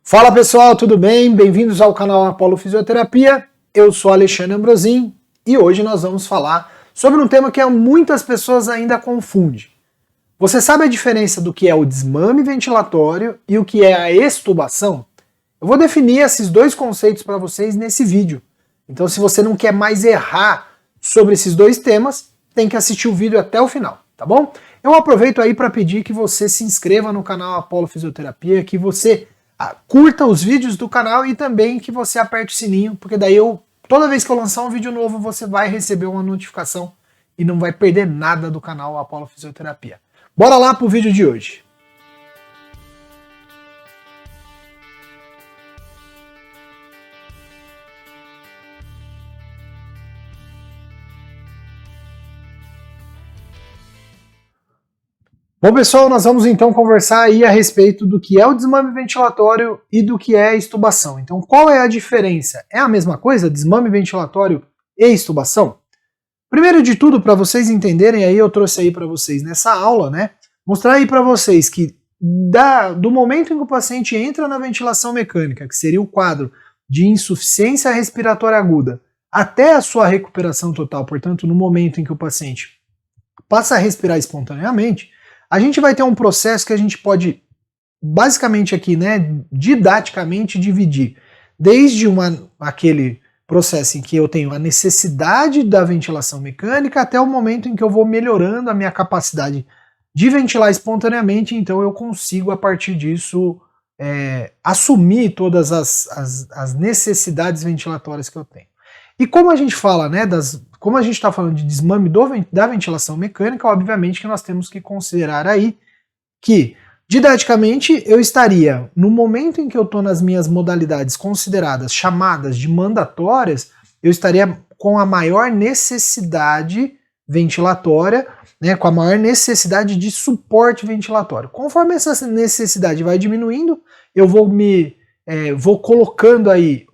Fala pessoal, tudo bem? Bem-vindos ao canal Apollo Fisioterapia. Eu sou Alexandre Ambrosin e hoje nós vamos falar sobre um tema que muitas pessoas ainda confundem. Você sabe a diferença do que é o desmame ventilatório e o que é a extubação? Eu vou definir esses dois conceitos para vocês nesse vídeo. Então, se você não quer mais errar sobre esses dois temas, tem que assistir o vídeo até o final, tá bom? Eu aproveito aí para pedir que você se inscreva no canal Apollo Fisioterapia, que você curta os vídeos do canal e também que você aperte o sininho, porque daí toda vez que eu lançar um vídeo novo, você vai receber uma notificação e não vai perder nada do canal Apollo Fisioterapia. Bora lá pro vídeo de hoje. Bom pessoal, nós vamos então conversar aí a respeito do que é o desmame ventilatório e do que é a extubação. Então qual é a diferença? É a mesma coisa, desmame ventilatório e extubação? Primeiro de tudo, para vocês entenderem, aí eu trouxe aí para vocês nessa aula, né, mostrar aí para vocês que do momento em que o paciente entra na ventilação mecânica, que seria o quadro de insuficiência respiratória aguda, até a sua recuperação total, portanto no momento em que o paciente passa a respirar espontaneamente, a gente vai ter um processo que a gente pode, basicamente aqui, né, didaticamente dividir, desde aquele processo em que eu tenho a necessidade da ventilação mecânica até o momento em que eu vou melhorando a minha capacidade de ventilar espontaneamente, então eu consigo, a partir disso, assumir todas as necessidades ventilatórias que eu tenho. E como a gente fala, né, como a gente está falando de desmame da ventilação mecânica, obviamente que nós temos que considerar aí que, didaticamente, eu estaria, no momento em que eu estou nas minhas modalidades consideradas chamadas de mandatórias, eu estaria com a maior necessidade ventilatória, né, com a maior necessidade de suporte ventilatório. Conforme essa necessidade vai diminuindo, eu vou colocando aí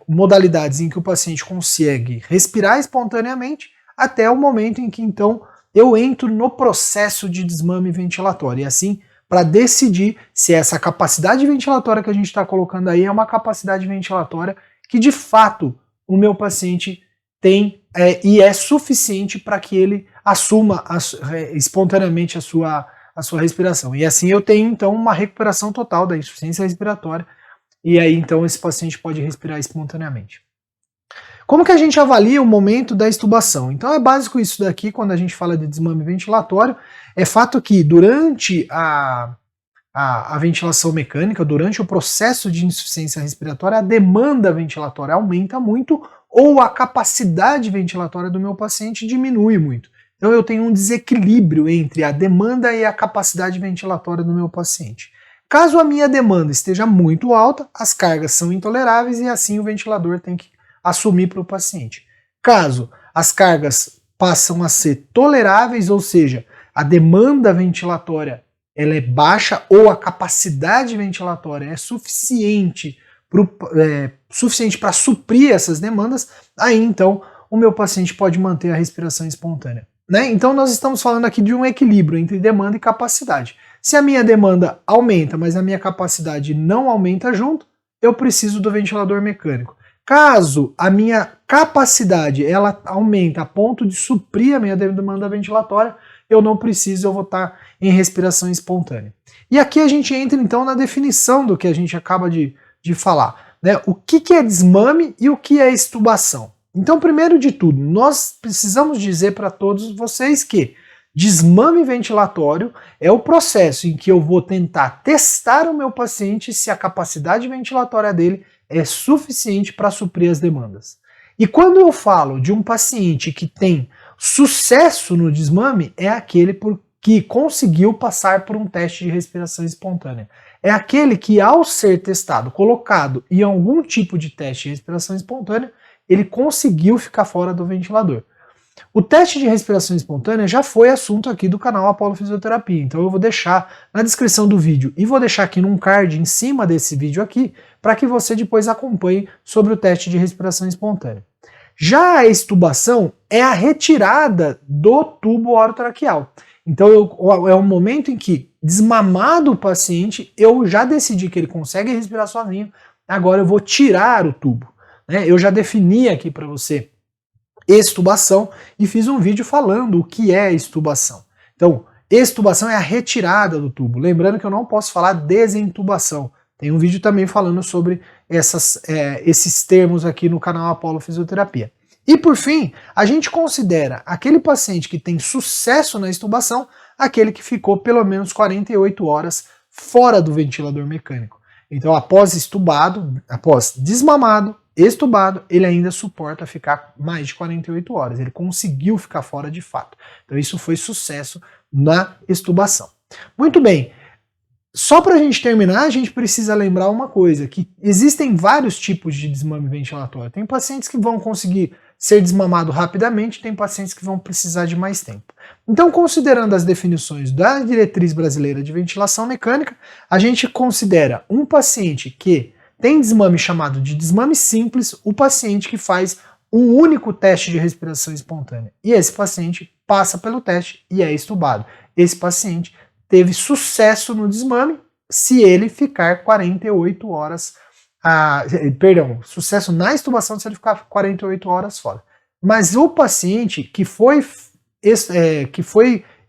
modalidades em que o paciente consegue respirar espontaneamente até o momento em que então eu entro no processo de desmame ventilatório. E assim, para decidir se essa capacidade ventilatória que a gente está colocando aí é uma capacidade ventilatória que de fato o meu paciente tem e é suficiente para que ele assuma espontaneamente a sua respiração. E assim eu tenho então uma recuperação total da insuficiência respiratória. E aí, então, esse paciente pode respirar espontaneamente. Como que a gente avalia o momento da extubação? Então é básico isso daqui, quando a gente fala de desmame ventilatório, é fato que durante a ventilação mecânica, durante o processo de insuficiência respiratória, a demanda ventilatória aumenta muito ou a capacidade ventilatória do meu paciente diminui muito. Então eu tenho um desequilíbrio entre a demanda e a capacidade ventilatória do meu paciente. Caso a minha demanda esteja muito alta, as cargas são intoleráveis e assim o ventilador tem que assumir para o paciente. Caso as cargas passam a ser toleráveis, ou seja, a demanda ventilatória ela é baixa ou a capacidade ventilatória é suficiente para suprir essas demandas, aí então o meu paciente pode manter a respiração espontânea. Né? Então nós estamos falando aqui de um equilíbrio entre demanda e capacidade. Se a minha demanda aumenta, mas a minha capacidade não aumenta junto, eu preciso do ventilador mecânico. Caso a minha capacidade ela aumenta a ponto de suprir a minha demanda ventilatória, eu não preciso, eu vou estar em respiração espontânea. E aqui a gente entra então na definição do que a gente acaba de falar. Né? O que é desmame e o que é extubação? Então, primeiro de tudo, nós precisamos dizer para todos vocês que desmame ventilatório é o processo em que eu vou tentar testar o meu paciente se a capacidade ventilatória dele é suficiente para suprir as demandas. E quando eu falo de um paciente que tem sucesso no desmame, é aquele que conseguiu passar por um teste de respiração espontânea. É aquele que, ao ser testado, colocado em algum tipo de teste de respiração espontânea, ele conseguiu ficar fora do ventilador. O teste de respiração espontânea já foi assunto aqui do canal Apollo Fisioterapia, então eu vou deixar na descrição do vídeo e vou deixar aqui num card em cima desse vídeo aqui, para que você depois acompanhe sobre o teste de respiração espontânea. Já a extubação é a retirada do tubo orotraqueal. Então é um momento em que desmamado o paciente, eu já decidi que ele consegue respirar sozinho, agora eu vou tirar o tubo. Né? Eu já defini aqui para você extubação e fiz um vídeo falando o que é extubação. Então, extubação é a retirada do tubo. Lembrando que eu não posso falar desentubação. Tem um vídeo também falando sobre esses termos aqui no canal Apollo Fisioterapia. E por fim, a gente considera aquele paciente que tem sucesso na extubação aquele que ficou pelo menos 48 horas fora do ventilador mecânico. Então, após estubado, após desmamado, extubado, ele ainda suporta ficar mais de 48 horas. Ele conseguiu ficar fora de fato. Então, isso foi sucesso na extubação. Muito bem. Só para a gente terminar, a gente precisa lembrar uma coisa, que existem vários tipos de desmame ventilatório. Tem pacientes que vão conseguir ser desmamado rapidamente, tem pacientes que vão precisar de mais tempo. Então, considerando as definições da Diretriz Brasileira de Ventilação Mecânica, a gente considera um paciente que tem desmame chamado de desmame simples, o paciente que faz um único teste de respiração espontânea. E esse paciente passa pelo teste e é extubado. Esse paciente teve sucesso no desmame se ele ficar 48 horas, sucesso na extubação se ele ficar 48 horas fora. Mas o paciente que foi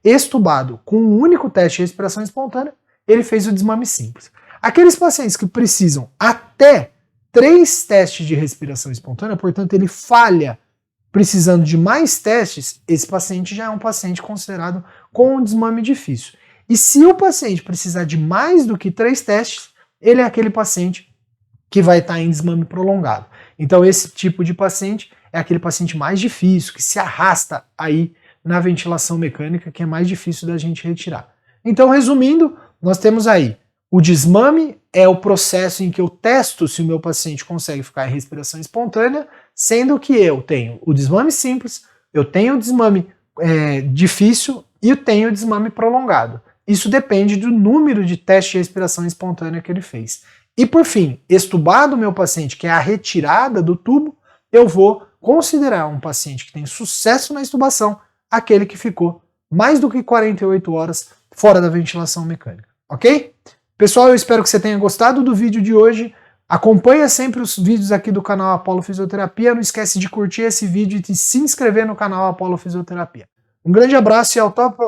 extubado com um único teste de respiração espontânea, ele fez o desmame simples. Aqueles pacientes que precisam até 3 testes de respiração espontânea, portanto ele falha precisando de mais testes, esse paciente já é um paciente considerado com um desmame difícil. E se o paciente precisar de mais do que 3 testes, ele é aquele paciente que vai estar em desmame prolongado. Então esse tipo de paciente é aquele paciente mais difícil, que se arrasta aí na ventilação mecânica, que é mais difícil da gente retirar. Então, resumindo, nós temos aí o desmame é o processo em que eu testo se o meu paciente consegue ficar em respiração espontânea, sendo que eu tenho o desmame simples, eu tenho o desmame difícil e eu tenho o desmame prolongado. Isso depende do número de testes de respiração espontânea que ele fez. E por fim, extubado o meu paciente, que é a retirada do tubo, eu vou considerar um paciente que tem sucesso na extubação, aquele que ficou mais do que 48 horas fora da ventilação mecânica, ok? Pessoal, eu espero que você tenha gostado do vídeo de hoje. Acompanha sempre os vídeos aqui do canal Apollo Fisioterapia. Não esquece de curtir esse vídeo e de se inscrever no canal Apollo Fisioterapia. Um grande abraço e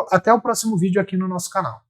até o próximo vídeo aqui no nosso canal.